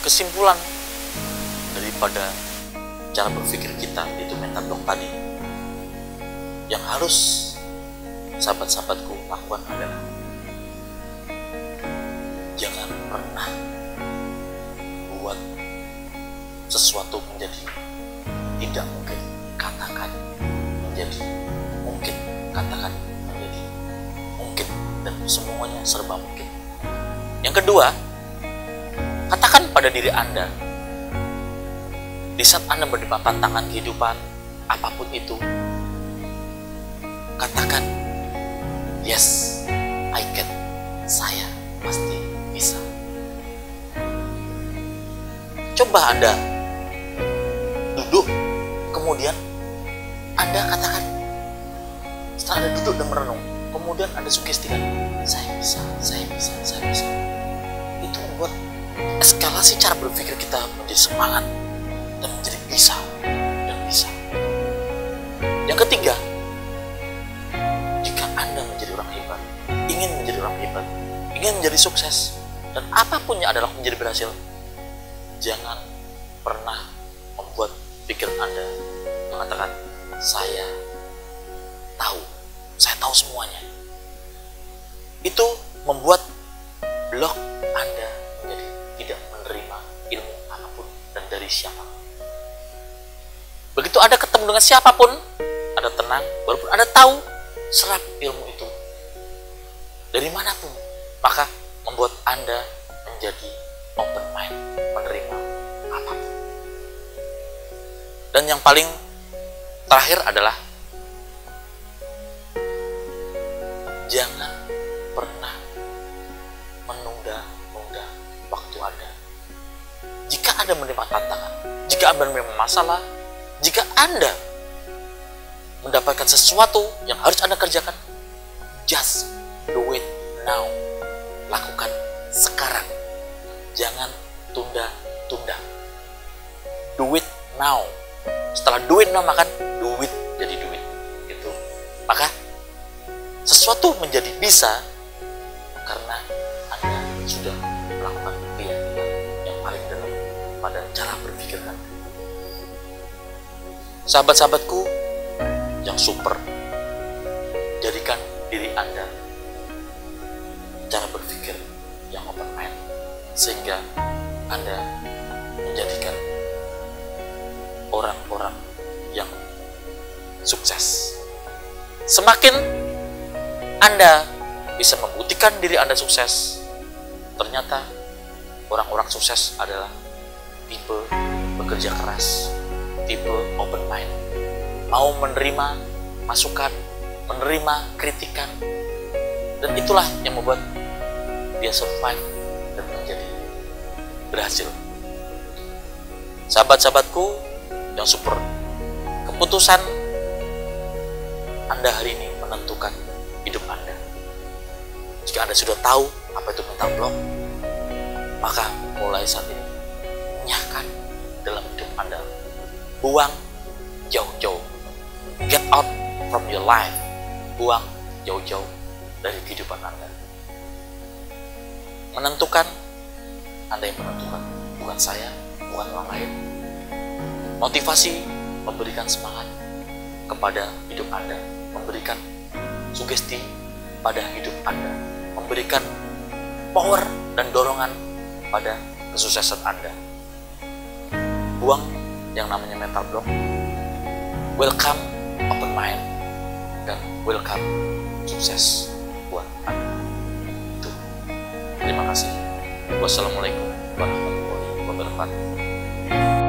kesimpulan daripada cara berpikir kita itu mental block tadi, yang harus sahabat-sahabatku lakukan adalah jangan pernah buat sesuatu menjadi tidak mungkin. Katakan menjadi mungkin, katakan menjadi mungkin, dan semuanya serba mungkin. Yang kedua, katakan pada diri Anda, di saat Anda mendapat tantangan kehidupan apapun itu, katakan, yes, I can, saya pasti bisa. Coba Anda duduk, kemudian Anda katakan, setelah Anda duduk dan merenung, kemudian Anda sugestikan, saya bisa, saya bisa, saya bisa. Itu membuat eskalasi cara berpikir kita menjadi semangat dan menjadi bisa dan bisa. Yang ketiga, jika Anda menjadi orang hebat, ingin menjadi orang hebat, ingin menjadi sukses, dan apapun yang adalah menjadi berhasil, jangan pernah membuat pikiran Anda mengatakan, saya tahu semuanya. Itu membuat blok Anda menjadi tidak menerima ilmu apapun dan dari siapa. Begitu Anda ketemu dengan siapapun, Anda tenang, walaupun Anda tahu serap ilmu itu dari manapun, maka membuat Anda menjadi open mind, menerima apapun. Dan yang paling terakhir adalah jangan pernah menunda-nunda waktu Anda. Jika Anda menerima tantangan, jika Anda menerima masalah, jika Anda mendapatkan sesuatu yang harus Anda kerjakan, just do it now. Lakukan sekarang. Jangan tunda-tunda. Do it now. Setelah do it now, maka do it jadi duit. Gitu. Maka sesuatu menjadi bisa karena Anda sudah melakukan keyakinan yang paling dalam pada cara berpikir Anda. Sahabat-sahabatku yang super, jadikan diri Anda cara berpikir yang open mind, sehingga Anda menjadikan orang-orang yang sukses. Semakin Anda bisa membuktikan diri Anda sukses, ternyata orang-orang sukses adalah tipe bekerja keras, tipe open mind, mau menerima masukan, menerima kritikan, dan itulah yang membuat dia survive dan menjadi berhasil. Sahabat-sahabatku yang super, keputusan Anda hari ini menentukan hidup Anda. Jika Anda sudah tahu apa itu mental block, maka mulai saat ini nyahkan dalam hidup Anda. Buang jauh-jauh. Get out from your life. Buang jauh-jauh dari kehidupan Anda. Menentukan, Anda yang menentukan, bukan saya, bukan orang lain. Motivasi memberikan semangat kepada hidup Anda, memberikan sugesti pada hidup Anda, memberikan power dan dorongan pada kesuksesan Anda. Buang yang namanya mental block. Welcome open mind dan welcome sukses buat Anda. Itu. Terima kasih. Wassalamualaikum warahmatullahi wabarakatuh.